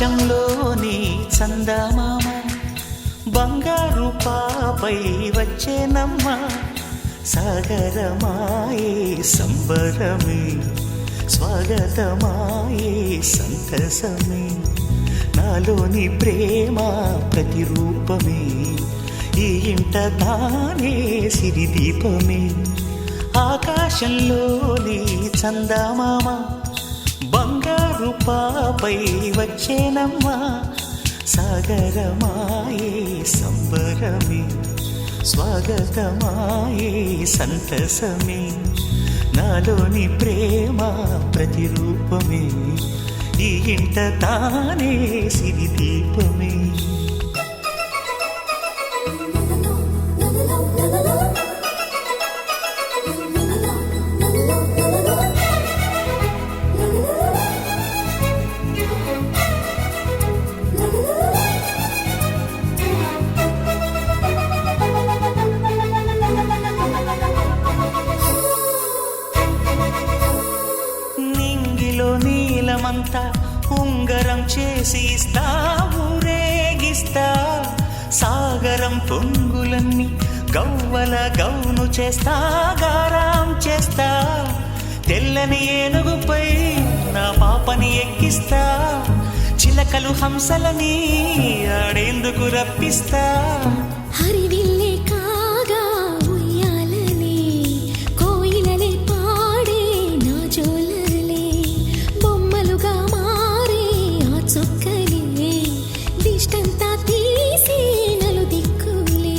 ఆకాశంలోని చందమామ బంగారు పాపై వచ్చేనమ్మ సాగరమాయే సంబరమే స్వాగతమాయే సంతసమే నాలోని ప్రేమ ప్రతిరూపమే ఈ ఇంట తానే సిరిదీపమే ఆకాశంలోని చందమామ బంగారు పాపై వచ్చేనమ్మా సాగరమాయే సంబరమే స్వాగతమాయే సంతసమే నాలోని ప్రేమ ప్రతిరూపమే ఈ ఇంట తానే సిరిదీపమే నీలమంతా ఉంగరం చేసి ఇస్తా ఊరేగిస్తా సాగరం పొంగులన్నీ గవ్వల గౌను చేస్తా గారాం చేస్తా తెల్లని ఏనుగుపై నా పాపని ఎక్కిస్తా చిలకలు హంసలని ఆడేందుకు రప్పిస్తా హరివిల్లే కాగా ఉయ్యాలనే కోయిలలే పాడే నా జోలలే బొమ్మలుగా మారే ఆ చుక్కలే దిష్టంతా తీసి నలు దిక్కులే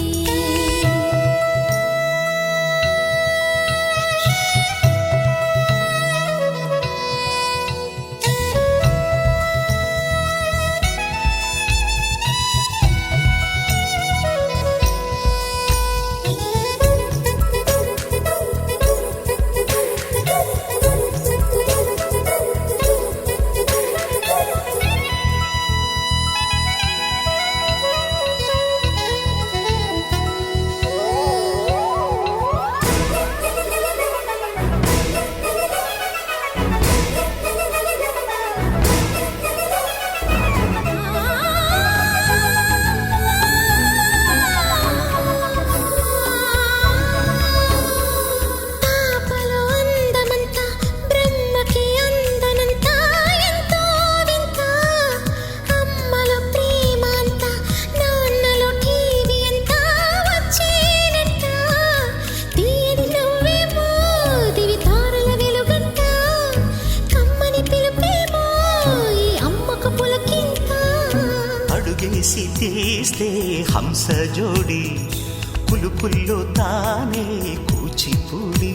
అడుగేసి తీస్తే హంస జోడి పులుపుల్లో తానే కూచిపూడి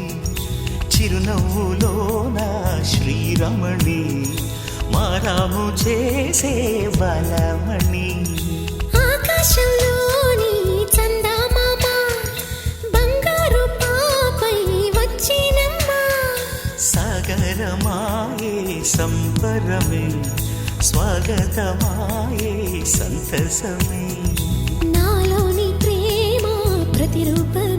చిరునవ్వులోన శ్రీరమణి మారాము చేసే బలమణి ఆకాశంలోని చందమామ బంగారు పాపై వచ్చినమ్మా సాగరమాయే సంబరమే స్వాగతమాయే సంతసమే నాలోని ప్రేమ ప్రతిరూపమే